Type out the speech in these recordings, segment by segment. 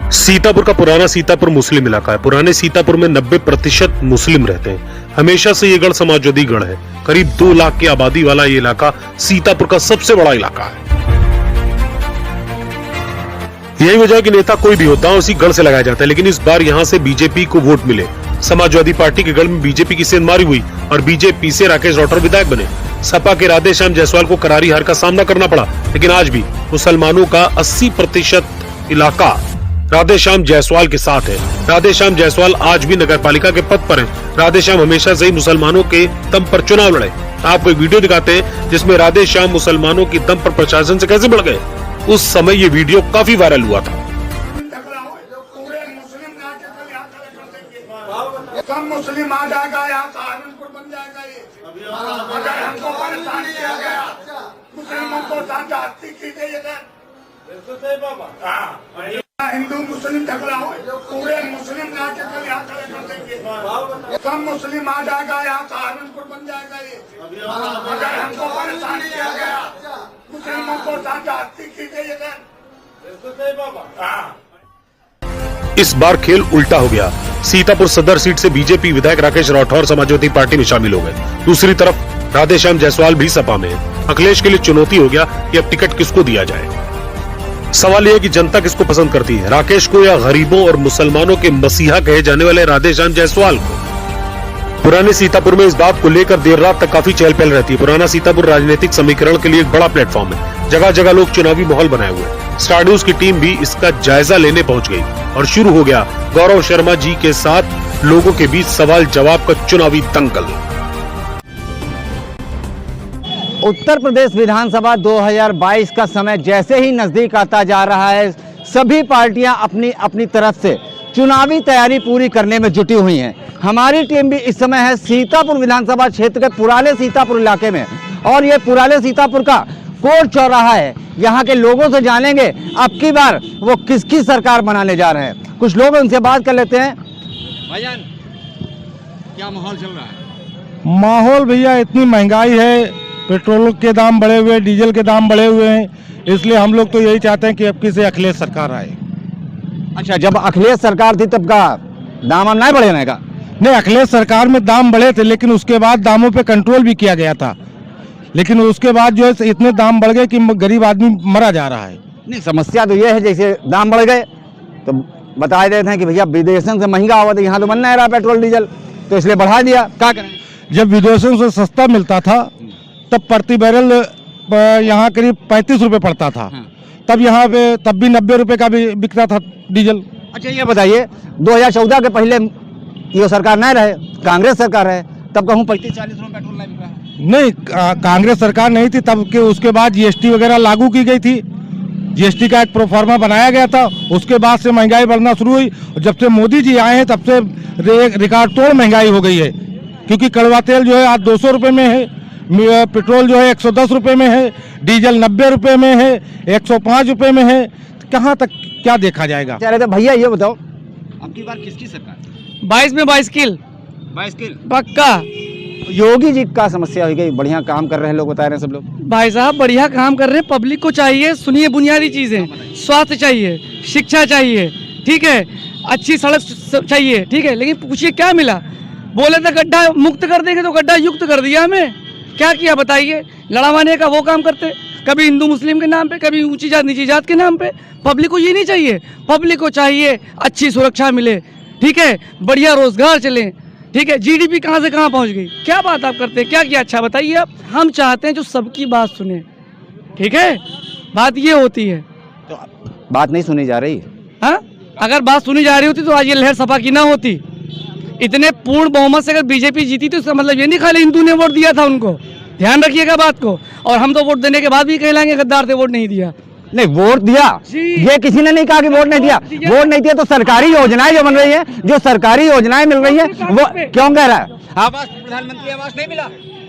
सीतापुर का पुराना सीतापुर मुस्लिम इलाका है। पुराने सीतापुर में 90% मुस्लिम रहते हैं। हमेशा से ये गढ़ समाजवादी गढ़ है। करीब 2 लाख की आबादी वाला ये इलाका सीतापुर का सबसे बड़ा इलाका है। यही वजह है कि नेता कोई भी होता है उसी गढ़ से लगाया जाता है, लेकिन इस बार यहाँ से बीजेपी को वोट मिले। समाजवादी पार्टी के गढ़ में बीजेपी की सेंधमारी हुई और बीजेपी से राकेश राठौर विधायक बने। सपा के राधेश्याम जायसवाल को करारी हार का सामना करना पड़ा, लेकिन आज भी मुसलमानों का 80% इलाका राधेश्याम जायसवाल के साथ है। राधेश्याम जायसवाल आज भी नगरपालिका के पद पर हैं। राधेश्याम हमेशा से ही मुसलमानों के दम पर चुनाव लड़े। आपको एक वीडियो दिखाते हैं जिसमें राधेश्याम मुसलमानों की दम पर प्रशासन से कैसे बढ़ गए। उस समय ये वीडियो काफी वायरल हुआ था। सब मुस्लिम आ जाएगा, यहाँ सहारनपुर बन जाएगा। ये अगर हमको परेशान किया गया, मुस्लिमों को जाति की गई है। हिंदू मुस्लिम झगड़ा हो, पूरे मुस्लिम राज्य को यहाँ खड़े कर देंगे। सब मुस्लिम आ जाएगा, यहाँ सहारनपुर बन जाएगा। ये अगर हमको परेशान किया गया, मुस्लिमों को जाति की गई है। इस बार खेल उल्टा हो गया। सीतापुर सदर सीट से बीजेपी विधायक राकेश राठौर समाजवादी पार्टी में शामिल हो गए। दूसरी तरफ राधेश्याम जायसवाल भी सपा में है। अखिलेश के लिए चुनौती हो गया कि अब टिकट किसको दिया जाए। सवाल यह है कि जनता किसको पसंद करती है, राकेश को या गरीबों और मुसलमानों के मसीहा कहे जाने वाले राधेश्याम जायसवाल को। पुराने सीतापुर में इस बात को लेकर देर रात तक काफी चहल पहल रहती है। पुराना सीतापुर राजनीतिक समीकरण के लिए एक बड़ा प्लेटफॉर्म है। जगह जगह लोग चुनावी माहौल बनाए हुए हैं। स्टार न्यूज की टीम भी इसका जायजा लेने पहुंच गई और शुरू हो गया गौरव शर्मा जी के साथ लोगों के बीच सवाल जवाब का चुनावी दंगल। उत्तर प्रदेश विधानसभा 2022 का समय जैसे ही नजदीक आता जा रहा है, सभी पार्टियां अपनी अपनी तरफ से चुनावी तैयारी पूरी करने में जुटी हुई हैं। हमारी टीम भी इस समय है सीतापुर विधानसभा क्षेत्र के पुराने सीतापुर इलाके में, और ये पुराने सीतापुर का कोर्ट चौराहा है। यहाँ के लोगों से जानेंगे अब की बार वो किसकी सरकार बनाने जा रहे हैं। कुछ लोग उनसे बात कर लेते हैं। भाईजान, क्या माहौल चल रहा है? माहौल भैया, इतनी महंगाई है, पेट्रोल के दाम बढ़े हुए, डीजल के दाम बढ़े हुए हैं, इसलिए हम लोग तो यही चाहते हैं कि अब से अखिलेश सरकार आए। अच्छा, जब अखिलेश सरकार थी तब का दाम नहीं बढ़े का? नहीं, अखिलेश सरकार में दाम बढ़े थे, लेकिन उसके बाद दामों पे कंट्रोल भी किया गया था। लेकिन उसके बाद जो है इतने दाम बढ़ गए कि गरीब आदमी मरा जा रहा है। नहीं, समस्या तो ये है जैसे दाम बढ़ गए तो बता देते हैं कि भैया विदेशों से महंगा हुआ था, यहाँ तो बन नहीं रहा पेट्रोल डीजल, तो इसलिए बढ़ा दिया। क्या करें? जब विदेशों से सस्ता मिलता था तब प्रति बैरल यहाँ करीब 35 रुपये पड़ता था। तब यहाँ पे तब भी 90 रुपये का भी बिकता था डीजल। अच्छा, ये बताइए 2014 के पहले ये सरकार नहीं रहे, कांग्रेस सरकार है, तब कहूँ 35-40 रुपये पेट्रोल नहीं बिक रहा है। नहीं, कांग्रेस सरकार नहीं थी तब के, उसके बाद जीएसटी वगैरह लागू की गई थी। जीएसटी का एक प्रोफार्मा बनाया गया था, उसके बाद से महंगाई बढ़ना शुरू हुई। जब से मोदी जी आए हैं तब से रिकॉर्ड तोड़ महंगाई हो गई है, क्योंकि कड़वा तेल जो है आज 200 रुपये में है, पेट्रोल जो है 110 रुपये में है, डीजल 90 रुपये में है, 105 रुपये में है। कहाँ तक क्या देखा जाएगा? तो भैया ये बताओ अब की बार किसकी सरकार? 22 में 22 किल पक्का। योगी जी का समस्या हो गई, बढ़िया काम कर रहे हैं लोग, बता रहे हैं सब लोग। भाई साहब बढ़िया काम कर रहे हैं, पब्लिक को चाहिए, सुनिए बुनियादी चीजें, स्वास्थ्य चाहिए, शिक्षा चाहिए, ठीक है, अच्छी सड़क चाहिए, ठीक है, लेकिन पूछिए क्या मिला? बोले तो गड्ढा मुक्त कर देंगे, तो गड्ढा युक्त कर दिया हमें। क्या किया बताइए? लड़ावाने का वो काम करते, कभी हिंदू मुस्लिम के नाम पे, कभी ऊंची जात नीची जात के नाम पे। पब्लिक को ये नहीं चाहिए, पब्लिक को चाहिए अच्छी सुरक्षा मिले, ठीक है, बढ़िया रोजगार चले, ठीक है। जीडीपी कहाँ से कहाँ पहुँच गई? क्या बात आप करते हैं? क्या किया? अच्छा बताइए आप। हम चाहते हैं जो सबकी बात सुने, ठीक है, बात ये होती है। तो बात नहीं सुनी जा रही? हाँ, अगर बात सुनी जा रही होती तो आज ये लहर सपा की ना होती। इतने पूर्ण बहुमत से अगर बीजेपी जीती तो इसका मतलब ये नहीं खाली हिंदू ने वोट दिया था उनको, ध्यान रखिएगा बात को। और हम तो वोट देने के बाद भी कहलाएंगे गद्दार थे, वोट नहीं दिया। नहीं, वोट दिया, ये किसी ने नहीं कहा कि वोट नहीं दिया। वोट नहीं दिया तो सरकारी योजनाएं जो बन रही है, जो सरकारी योजनाएं मिल रही है, वो क्यों कह रहा है? आवास, प्रधानमंत्री आवास नहीं मिला,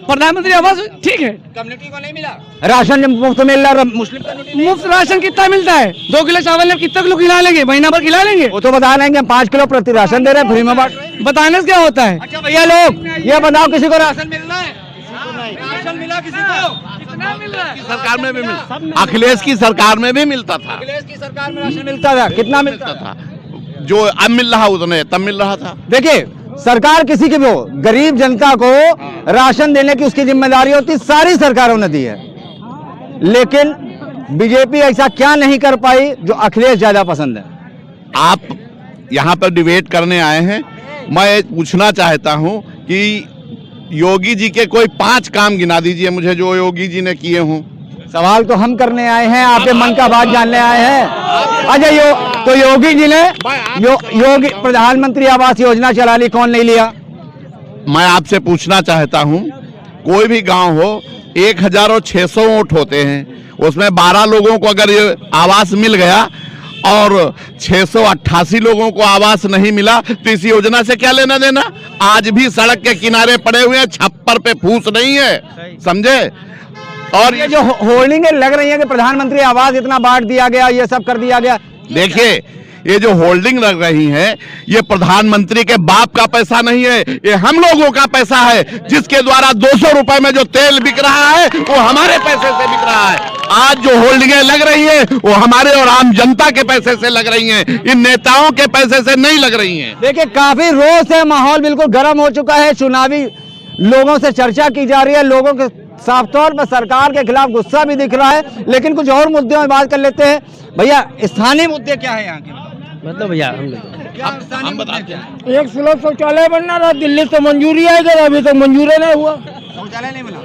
प्रधानमंत्री आवास ठीक है, कम्युनिटी को नहीं मिला। राशन जब मुफ्त मिल रहा, मुस्लिम मुफ्त राशन कितना मिलता है? 2 किलो चावल में कितना किलो खिला लेंगे? महीना भर खिला लेंगे? वो तो बता लेंगे, 5 किलो प्रति राशन दे रहे हैं फ्री में बांट। बताने से क्या होता है? अच्छा भैया लोग ये बताओ, किसी को राशन मिल रहा है? राशन मिला किसी को? सरकार में भी मिलता, अखिलेश की सरकार में भी मिलता था, अखिलेश की सरकार में राशन मिलता था, कितना मिलता था? जो अब मिल रहा उतने तब मिल रहा था। देखिए, सरकार किसी की भी हो, गरीब जनता को राशन देने की उसकी जिम्मेदारी होती, सारी सरकारों ने दी है, लेकिन बीजेपी ऐसा क्या नहीं कर पाई जो अखिलेश ज्यादा पसंद है? आप यहाँ पर डिबेट करने आए हैं, मैं पूछना चाहता हूँ कि योगी जी के कोई 5 काम गिना दीजिए मुझे जो योगी जी ने किए हों। सवाल तो हम करने आए हैं, आपके मन का बात जानने आए हैं। अच्छा, तो योगी जी ने योगी प्रधानमंत्री आवास योजना चला ली, कौन नहीं लिया? मैं आपसे पूछना चाहता हूँ, कोई भी गांव हो 1600 वोट होते हैं, उसमें 12 लोगों को अगर ये आवास मिल गया और 688 लोगों को आवास नहीं मिला तो इस योजना से क्या लेना देना? आज भी सड़क के किनारे पड़े हुए हैं, छप्पर पे फूस नहीं है, समझे? और ये जो होर्डिंगें लग रही है कि प्रधानमंत्री आवास इतना बांट दिया गया, ये सब कर दिया गया, देखिए ये जो होल्डिंग लग रही है ये प्रधानमंत्री के बाप का पैसा नहीं है, ये हम लोगों का पैसा है, जिसके द्वारा 200 रुपए में जो तेल बिक रहा है वो हमारे पैसे से बिक रहा है। आज जो होल्डिंगें लग रही है वो हमारे और आम जनता के पैसे से लग रही हैं, इन नेताओं के पैसे से नहीं लग रही हैं। देखिए, काफी रोज से माहौल बिल्कुल गर्म हो चुका है, चुनावी लोगों से चर्चा की जा रही है, लोगों के साफ तौर पर सरकार के खिलाफ गुस्सा भी दिख रहा है, लेकिन कुछ और मुद्दों में बात कर लेते हैं। भैया, स्थानीय मुद्दे क्या है यहाँ के? मतलब भैया हम बताते हैं। एक सुलभ शौचालय बनना था, दिल्ली से मंजूरी आई गई, अभी तक मंजूर नहीं हुआ। शौचालय नहीं बना,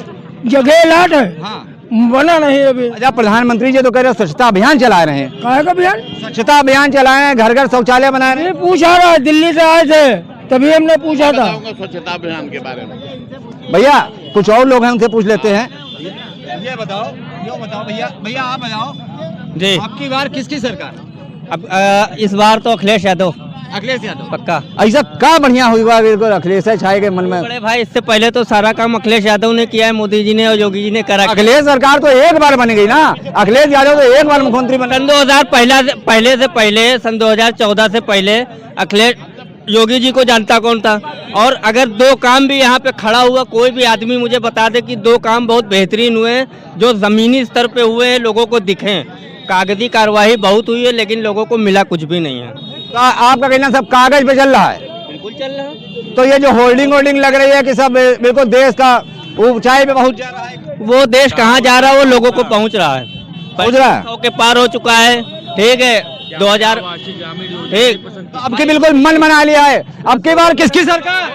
जगह लाट है, हाँ, बना नहीं अभी। अच्छा, प्रधानमंत्री जी तो कह रहे स्वच्छता अभियान चला रहे हैं। काहे का अभियान? स्वच्छता अभियान चलाए हैं, घर घर शौचालय बना रहे हैं। पूछा रहा, दिल्ली से आए थे तभी हमने पूछा था स्वच्छता अभियान के बारे में। भैया, कुछ और लोग हैं, उनसे पूछ लेते हैं। ये बताओ भैया आप बताओ जी, आपकी बार किसकी सरकार? अब इस बार तो अखिलेश यादव अखिलेश यादव पक्का। ऐसा क्या बढ़िया हुआ बिल्कुल अखिलेश छाए गए मन में? बड़े भाई, इससे पहले तो सारा काम अखिलेश यादव ने किया है, मोदी जी ने और योगी जी ने करा। अखिलेश सरकार तो एक बार बन गई ना, अखिलेश यादव तो एक बार मुख्यमंत्री बने। सन 2000 पहले सन 2014 से पहले अखिलेश योगी जी को जानता कौन था? और अगर 2 काम भी यहाँ पे खड़ा हुआ कोई भी आदमी मुझे बता दे कि 2 काम बहुत बेहतरीन हुए हैं, जो जमीनी स्तर पे हुए हैं, लोगों को दिखे। कागजी कार्रवाई बहुत हुई है लेकिन लोगों को मिला कुछ भी नहीं है। तो आपका कहना सब कागज पे चल रहा है? बिल्कुल चल रहा है। तो ये जो होल्डिंग लग रही है कि सब बिल्कुल देश का ऊंचाई पे पहुंच जा रहा है, वो देश कहाँ जा रहा है वो लोगों को पहुँच रहा है, पहुंच रहा है, 100 के पार हो चुका है। ठीक है, 2000 ठीक, तो अब की बिल्कुल मन बना लिया है। अब की बार किसकी सरकार?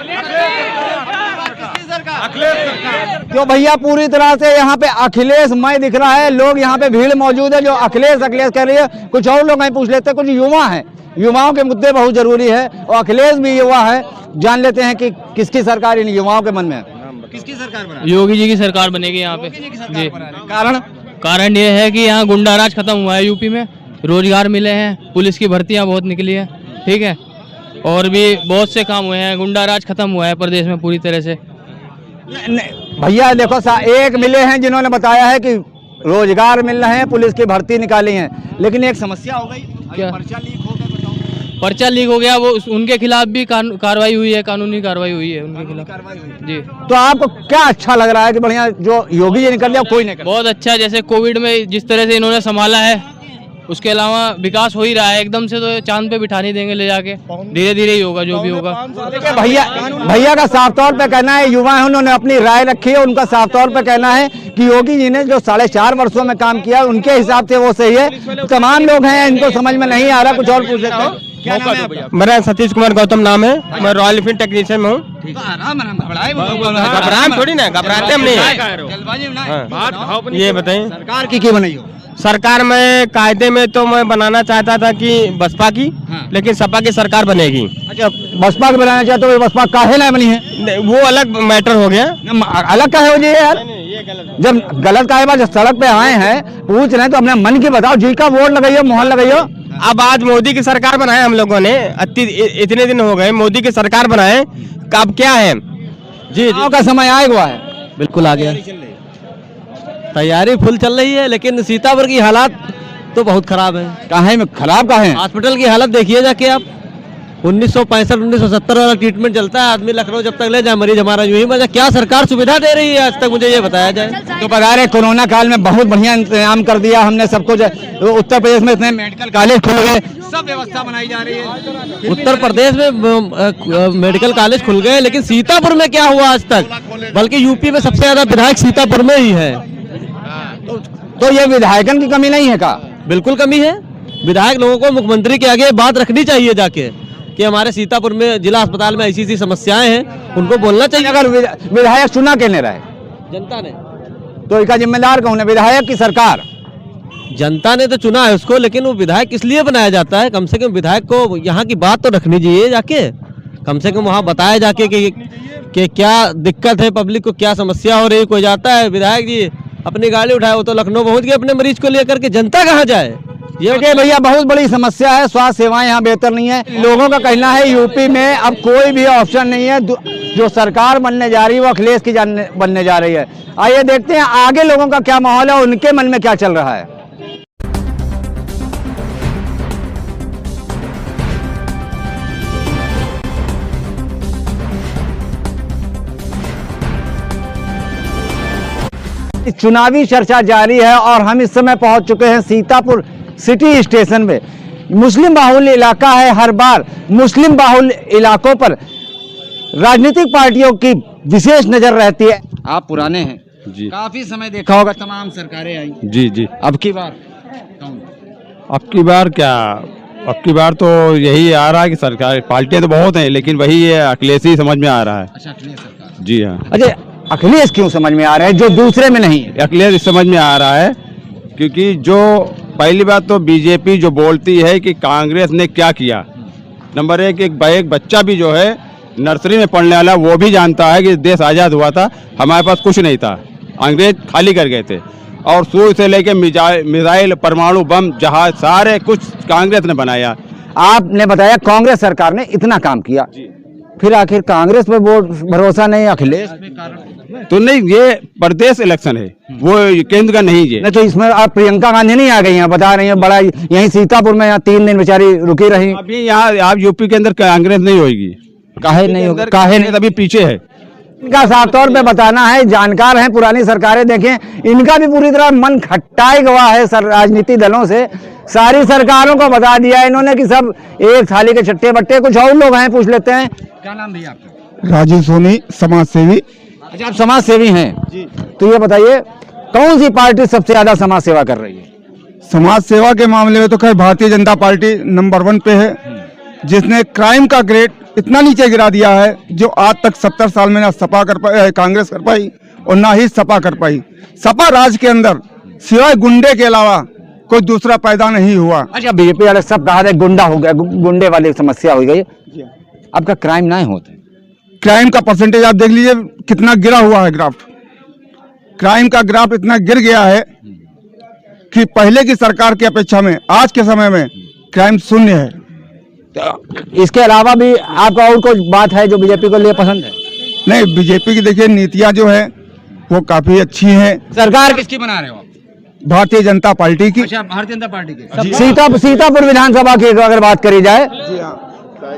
क्यों भैया, पूरी तरह से यहाँ पे अखिलेश मय दिख रहा है, लोग यहाँ पे भीड़ मौजूद है जो अखिलेश कह रही है। कुछ और लोग पूछ लेते हैं, कुछ युवा हैं, युवाओं के मुद्दे बहुत जरूरी है और अखिलेश भी युवा है, जान लेते हैं कि किसकी सरकार इन युवाओं के मन में है। किसकी सरकार बना? योगी जी की सरकार बनेगी यहाँ पे जी। कारण ये है कि यहाँ गुंडाराज खत्म हुआ है, यूपी में रोजगार मिले हैं, पुलिस की भर्तियाँ बहुत निकली है, ठीक है, और भी बहुत से काम हुए हैं, गुंडाराज खत्म हुआ है प्रदेश में पूरी तरह से। भैया देखो, एक मिले हैं जिन्होंने बताया है कि रोजगार मिल रहे हैं, पुलिस की भर्ती निकाली है, लेकिन एक समस्या हो गई, क्या? पर्चा लीक हो गया। बताओ। पर्चा लीक हो गया, वो उनके खिलाफ भी कार्रवाई हुई है, कानूनी कार्रवाई हुई है उनके खिलाफ जी। तो आपको क्या अच्छा लग रहा है कि बढ़िया जो योगी जी ने कर लिया कोई नहीं कर? बहुत अच्छा, जैसे कोविड में जिस तरह से इन्होंने संभाला है, उसके अलावा विकास हो ही रहा है, एकदम से तो चांद पे बिठा नहीं देंगे ले जाके, धीरे धीरे ही होगा जो भी होगा। भैया का साफ तौर पे कहना है, युवा है, उन्होंने अपनी राय रखी है, उनका साफ तौर पे कहना है कि योगी जी ने जो 4.5 वर्षों में काम किया उनके हिसाब से वो सही है। तमाम लोग हैं, इनको समझ में नहीं आ रहा, कुछ और पूछ लेते हैं। क्या नाम है आपका? मेरा सतीश कुमार गौतम नाम है, मैं रॉयल एनफील्ड टेक्नीशियन में हूँ। घबराए थोड़ी ना, घबराते हम नहीं। ये बताइए, सरकार की बनाई हो? सरकार में कायदे में तो मैं बनाना चाहता था कि बसपा की, लेकिन सपा की सरकार बनेगी। अच्छा, बसपा की बनाना चाहते हो, बसपा काहे ना बनी है? वो अलग मैटर हो गया। अलग काहे हो जी यार? जब गलत काहे बात, सड़क पे आए हैं पूछ रहे हैं तो अपने मन की बताओ, जी का वोट लगाइयो, मोहर लगाइयो। अब आज मोदी की सरकार बनाए हम लोगों ने, इतने दिन हो गए मोदी की सरकार बनाए, अब क्या है जी का समय आया हुआ है, बिल्कुल आ गया, तैयारी फुल चल रही है, लेकिन सीतापुर की हालात तो बहुत खराब है। काहे में खराब काहे? हॉस्पिटल की हालत देखिए जाके आप, 1965 1970 वाला ट्रीटमेंट चलता है, आदमी लखनऊ जब तक ले जाए मरीज हमारा यूं ही मजा। क्या सरकार सुविधा दे रही है आज तक, मुझे ये बताया जाए। तो बता रहे कोरोना काल में बहुत बढ़िया इंतजाम कर दिया हमने सब कुछ। उत्तर प्रदेश में इतने मेडिकल कॉलेज खुल गए, सब व्यवस्था बनाई जा रही है। उत्तर प्रदेश में मेडिकल कॉलेज खुल गए, लेकिन सीतापुर में क्या हुआ आज तक? बल्कि यूपी में सबसे ज्यादा विधायक सीतापुर में ही है। तो ये विधायकन की कमी नहीं है का? बिल्कुल कमी है। विधायक लोगों को मुख्यमंत्री के आगे बात रखनी चाहिए जाके कि हमारे सीतापुर में जिला अस्पताल में ऐसी समस्याएं हैं, उनको बोलना चाहिए। अगर विधायक चुना केने रहे जनता ने, तो इसका जिम्मेदार कौन है, विधायक की सरकार? जनता ने तो चुना है उसको, लेकिन वो विधायक किस लिए बनाया जाता है? कम से कम विधायक को यहाँ की बात तो रखनी चाहिए जाके, कम से कम वहाँ बताया जाके कि क्या दिक्कत है, पब्लिक को क्या समस्या हो रही है। कोई जाता है विधायक जी अपनी गाड़ी उठाए, वो तो लखनऊ पहुँच गए अपने मरीज को लेकर के, जनता कहाँ जाए? ये भैया बहुत बड़ी समस्या है, स्वास्थ्य सेवाएं यहाँ बेहतर नहीं है। लोगों का कहना है यूपी में अब कोई भी ऑप्शन नहीं है, जो सरकार बनने जा रही है वो अखिलेश की बनने जा रही है। आइए देखते हैं आगे लोगों का क्या माहौल है, उनके मन में क्या चल रहा है। चुनावी चर्चा जारी है और हम इस समय पहुंच चुके हैं सीतापुर सिटी स्टेशन में। मुस्लिम बाहुल्य इलाका है, हर बार मुस्लिम बाहुल्य इलाकों पर राजनीतिक पार्टियों की विशेष नजर रहती है। आप पुराने हैं जी, काफी समय देखा होगा, तमाम सरकारें आई। जी जी। अब की बार अब की बार क्या, अब की बार तो यही आ रहा है कि सरकार पार्टियां तो बहुत हैं, लेकिन वही है अखिलेश ही समझ में आ रहा है। अच्छा, अखिलेश सरकार। जी हाँ। अच्छा, अखिलेश क्यों समझ में आ रहा है जो दूसरे में नहीं है? अखिलेश समझ में आ रहा है क्योंकि जो पहली बात तो बीजेपी जो बोलती है कि कांग्रेस ने क्या किया, नंबर एक बच्चा भी जो है नर्सरी में पढ़ने वाला वो भी जानता है कि देश आज़ाद हुआ था, हमारे पास कुछ नहीं था, अंग्रेज खाली कर गए थे, और सुई से लेके मिसाइल, परमाणु बम, जहाज, सारे कुछ कांग्रेस ने बनाया। आपने बताया कांग्रेस सरकार ने इतना काम किया, फिर आखिर कांग्रेस पे वोट भरोसा नहीं, अखिलेश पे कारण तो नहीं, ये प्रदेश इलेक्शन है, वो केंद्र का नहीं है। नहीं तो इसमें आप प्रियंका गांधी नहीं आ गई हैं, बता रही हैं बड़ा यहीं सीतापुर में, यहाँ 3 दिन बेचारी रुकी रही। अभी यहाँ आप यूपी के अंदर कांग्रेस नहीं होगी। काहे नहीं होगी? काहे नहीं? अभी पीछे है। इनका साफ तौर पे बताना है, जानकार हैं, पुरानी सरकारें देखें, इनका भी पूरी तरह मन खट्टाई गवा है राजनीतिक दलों से। सारी सरकारों को बता दिया है इन्होंने कि सब एक थाली के छट्टे बट्टे। कुछ और लोग हैं, पूछ लेते हैं। क्या नाम भैया आपका? राजू सोनी, समाज सेवी। अच्छा, आप समाज सेवी हैं जी। तो ये बताइए कौन सी पार्टी सबसे ज्यादा समाज सेवा कर रही है? समाज सेवा के मामले में तो खैर भारतीय जनता पार्टी नंबर 1 पे है, जिसने क्राइम का ग्रेड इतना नीचे गिरा दिया है जो आज तक 70 साल में ना सपा कर पाई, कांग्रेस कर पाई, और ना ही सपा कर पाई। सपा राज के अंदर सिवाय गुंडे के अलावा कोई दूसरा पैदा नहीं हुआ। अच्छा, बीजेपी वाले सब कहा गुंडा हो गया, गुंडे वाली समस्या हो गई। आपका क्राइम नहीं होता? क्राइम का परसेंटेज आप देख लीजिए कितना गिरा हुआ है ग्राफ। क्राइम का ग्राफ इतना गिर गया है कि पहले की सरकार की अपेक्षा में आज के समय में क्राइम शून्य है। तो इसके अलावा भी आपका और कुछ बात है जो बीजेपी को लिए पसंद है? नहीं, बीजेपी की देखिए नीतियां जो है वो काफी अच्छी हैं। सरकार किसकी बना रहे हो? भारतीय जनता पार्टी की। अच्छा, भारतीय जनता पार्टी की। सीतापुर विधानसभा की अगर बात करी जाए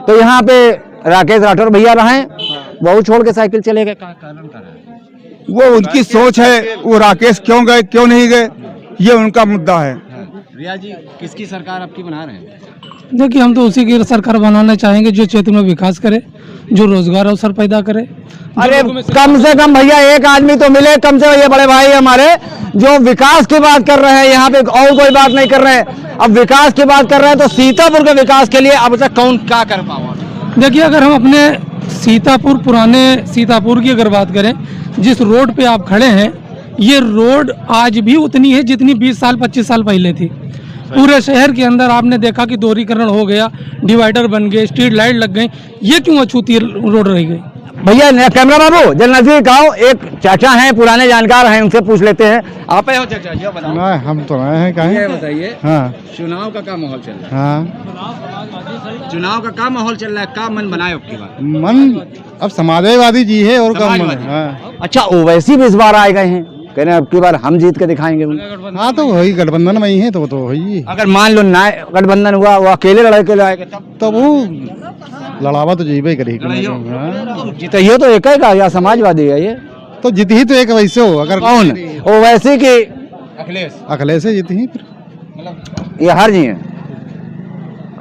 तो यहाँ पे राकेश राठौर भैया रहे, वो छोड़ के साइकिल चले गए, कारण क्या है? वो उनकी सोच है, वो राकेश क्यों गए क्यों नहीं गए ये उनका मुद्दा है। रिया जी, किसकी सरकार आपकी बना रहे हैं? देखिए, हम तो उसी की सरकार बनाना चाहेंगे जो क्षेत्र में विकास करे, जो रोजगार अवसर पैदा करे। अरे कम से कम भैया एक आदमी तो मिले, कम से ये बड़े भाई हमारे जो विकास की बात कर रहे हैं, यहाँ पे और कोई बात नहीं कर रहे हैं। अब विकास की बात कर रहे हैं तो सीतापुर के विकास के लिए अब तक कौन क्या कर पाओ? देखिए, अगर हम अपने सीतापुर, पुराने सीतापुर की अगर बात करें, जिस रोड पे आप खड़े हैं, ये रोड आज भी उतनी है जितनी 20 साल 25 साल पहले थी। पूरे शहर के अंदर आपने देखा कि दोहरीकरण हो गया, डिवाइडर बन गए, स्ट्रीट लाइट लग गई, ये क्यों अछूती रोड रह गई? भैया कैमरा बाबू जल नजदीक आओ, एक चाचा हैं, पुराने जानकार हैं, उनसे पूछ लेते हैं। आप हो चाचा, ये बताओ। नहीं, हम तो नए हैं। कहीं ये बताइए, हाँ, चुनाव का क्या माहौल चल रहा है? हाँ, चुनाव का क्या माहौल चल रहा है, क्या मन बनाए आपकी बात? मन अब समाजवादी जी है और कम मन। अच्छा, ओवैसी भी इस बार आए गए हैं, कह रहे हैं अब की बार हम जीत के दिखाएंगे उन्हें। हाँ तो वही गठबंधन में ही है, तो वही। अगर मान लो ना गठबंधन हुआ, वो अकेले लड़ाई के लाएगा तब तो वो लड़ावा तो जीबे करेगी। हाँ। जीतिए तो एक ही का या समाजवादी है ये? तो जीत ही तो एक वैसे हो, अगर कौन वो वैसे कि अखिलेश से जीती ही फिर ये हार जी है,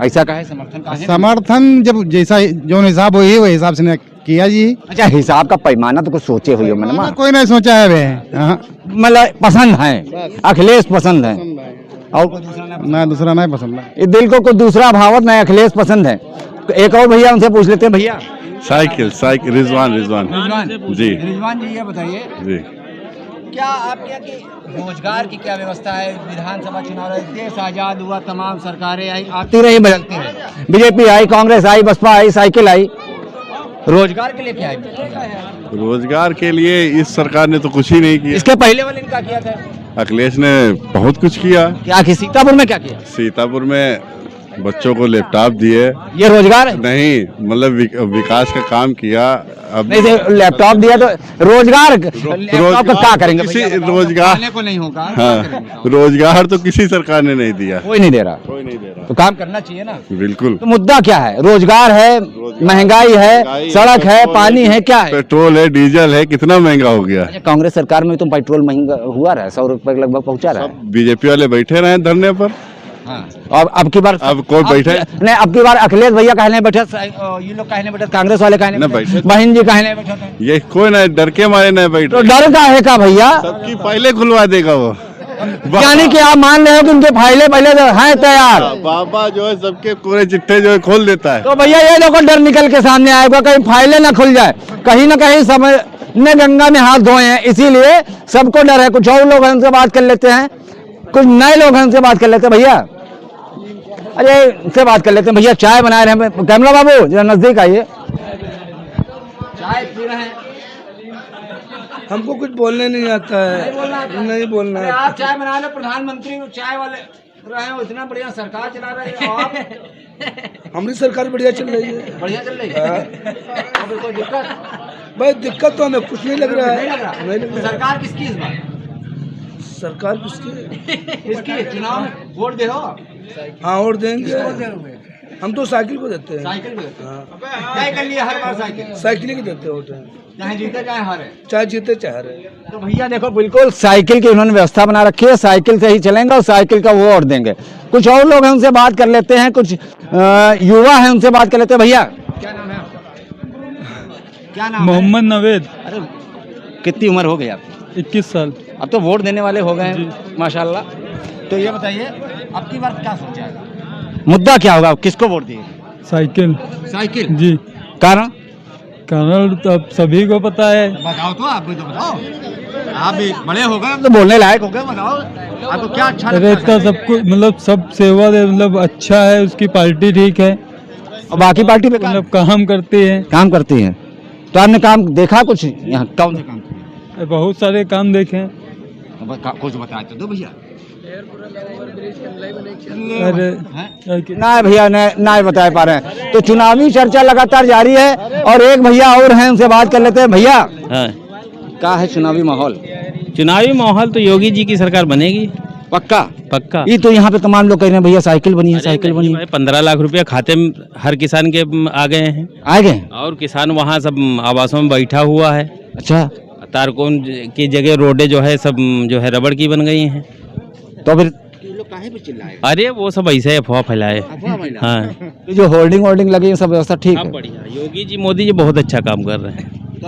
ऐसा का है समर्थन का है? समर्थन जब जैसा जो हिसाब हो वो हिसाब से ने किया जी। अच्छा, हिसाब का पैमाना तो कुछ सोचे हुए मैंने मान, कोई नहीं सोचा है वे। हाँ। मतलब पसंद है अखिलेश, पसंद है और कोई दूसरा ना दूसरा नहीं पसंद है। इस दिल को कोई दूसरा भावत नहीं, अखिलेश पसंद है। तो एक और भैया उनसे पूछ लेते हैं। भैया साइकिल रिजवान जी रिजवान जी, ये बताइए जी क्या आपके यहाँ की रोजगार की क्या व्यवस्था है? विधानसभा चुनाव रहे, देश आजाद हुआ, तमाम सरकारें आई, आती रही, बदलती रही, बीजेपी आई, कांग्रेस आई, बसपा आई, साइकिल आई, रोजगार के लिए क्या है? रोजगार के लिए इस सरकार ने तो कुछ ही नहीं किया। इसके पहले वाले ने क्या किया था? अखिलेश ने बहुत कुछ किया। क्या कि सीतापुर में क्या किया? सीतापुर में बच्चों को लैपटॉप दिए। ये रोजगार है? नहीं, मतलब विकास का काम किया। अब नहीं, लैपटॉप दिया तो रोजगार, लैपटॉप का क्या करेंगे? किसी रोजगार को नहीं होगा। हाँ, रोजगार तो किसी सरकार ने नहीं दिया, कोई नहीं दे रहा, कोई नहीं दे रहा। तो काम करना चाहिए ना। बिल्कुल। तो मुद्दा क्या है? रोजगार है, महंगाई है, सड़क है, पानी है, क्या है? पेट्रोल है, डीजल है, कितना महंगा हो गया। अच्छा, कांग्रेस सरकार में तो पेट्रोल महंगा हुआ रहा है, 100 रुपए के लगभग पहुंचा रहा है। बीजेपी वाले बैठे रहे धरने पर। हाँ। और अब की बार अब कोई बैठे नहीं, अब की बार अखिलेश भैया कहने बैठे, ये लोग कहने बैठे, कांग्रेस वाले कहने बैठे, बहन जी कहने बैठे थे। ये कोई नहीं, डर के मारे नहीं बैठे। तो डर का है का भैया? सबकी पहले खुलवा देगा वो। यानी कि आप मान रहे हो कि उनके फाइलें पहले हैं तैयार? बाबा जो है सबके पूरे चिट्ठे जो है खोल देता है। तो भैया ये देखो, डर निकल के सामने आएगा, कहीं फाइलें ना खुल जाए, कहीं ना कहीं समय ने गंगा में हाथ धोए हैं, इसीलिए सबको डर है। कुछ और लोग हमसे बात कर लेते हैं, कुछ नए लोग हमसे बात कर लेते हैं। भैया अरे से बात कर लेते हैं। भैया चाय बना रहे हैं, कैमरा बाबू जरा नजदीक आइए। चाय पी रहे हैं, हमको कुछ बोलने नहीं आता है, नहीं बोलना है। आप चाय बना लो, प्रधानमंत्री चाय वाले रहे हो, इतना बढ़िया सरकार चला रहे हो आप। हमारी सरकार बढ़िया चल रही है, बढ़िया चल रही है। कोई दिक्कत? भाई दिक्कत तो हमें कुछ नहीं लग रहा है। नहीं लग रहा। सरकार किसकी इस बार? सरकार किसकी? किसकी? चुनाव में वोट दे हो? हाँ वोट देंगे, हम तो साइकिल को देते हैं। साइकिल को देते हैं? क्या कर लिया हर बार साइकिल? साइकिल ही देते वोट, चाहे जीते चाहे हारे। चाहे जीते चाहे हारे। तो भैया देखो, बिल्कुल साइकिल की उन्होंने व्यवस्था बना रखी है, साइकिल से ही चलेंगे और साइकिल का वोट देंगे। कुछ और लोग हैं, उनसे बात कर लेते हैं, कुछ युवा हैं, उनसे बात कर लेते हैं। भैया क्या नाम है आपका? क्या नाम? मोहम्मद नवेद। अरे कितनी उम्र हो गई आपकी? 21 साल। अब तो वोट देने वाले हो गए हैं माशाल्लाह। तो ये बताइए, अब की बार क्या सोचा है? मुद्दा क्या होगा, किसको वोट दिए? साइकिल। साइकिल जी। कारण? कारण तो अब सभी को पता है। बताओ तो, आप भी तो बताओ, आप भी बड़े हो गए, अब तो बोलने लायक हो गए, बताओ आपको क्या अच्छा लगता है? रहता सबको, मतलब सब सेवा दे, मतलब अच्छा है, उसकी पार्टी ठीक है और बाकी पार्टी पे मतलब काम करती है। काम करती है। तो आपने काम देखा कुछ यहाँ? कौन से काम? बहुत सारे काम देखे। कुछ बताए तो दो भैया। अरे ना भैया ना बता पा रहे हैं। तो चुनावी चर्चा लगातार जारी है और एक भैया और हैं, उनसे बात कर लेते हैं। भैया क्या है चुनावी माहौल? चुनावी माहौल तो योगी जी की सरकार बनेगी, पक्का पक्का। ये तो यहाँ पे तमाम लोग कह रहे हैं भैया साइकिल बनी है, साइकिल बनी है। 15 लाख रुपया खाते में हर किसान के आ गए हैं। आ गए? और किसान वहाँ सब आवासों में बैठा हुआ है। अच्छा। तारकोन की जगह रोडें जो है सब जो है रबड़ की बन गई हैं। तो फिर लोग काहे पे चिल्लाए? अरे वो सब ऐसे अफवाह फैलाए। हाँ, तो जो होर्डिंग लगी है सब व्यवस्था ठीक है? बढ़िया। योगी जी मोदी जी बहुत अच्छा काम कर रहे हैं। तो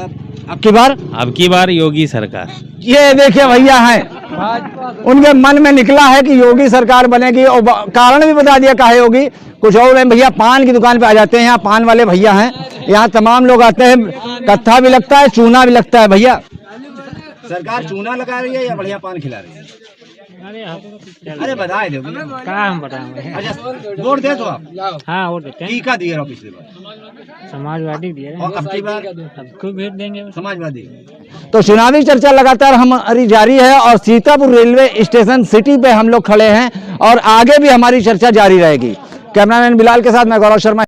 अब की बार योगी सरकार। ये देखिए भैया हैं, उनके मन में निकला है कि योगी सरकार बनेगी और कारण भी बता दिया काहे होगी। कुछ और है भैया, पान की दुकान पे आ जाते हैं, यहाँ पान वाले भैया हैं, यहाँ तमाम लोग आते हैं, कत्था भी लगता है, चूना भी लगता है। भैया सरकार चूना लगा रही है या बढ़िया पान खिला रही है? अरे बताए दो, कहाँ हम बताएंगे। अच्छा वोट दे तो आप? हाँ वोट देते हैं। टीका दिए रहो पिछली बार? समाजवादी दिए और अब की बार सबको भेज देंगे समाजवादी। तो चुनावी चर्चा लगातार हमारी जारी है और सीतापुर रेलवे स्टेशन सिटी पे हम लोग खड़े हैं और आगे भी हमारी चर्चा जारी रहेगी। कैमरामैन बिलाल के साथ मैं गौरव शर्मा।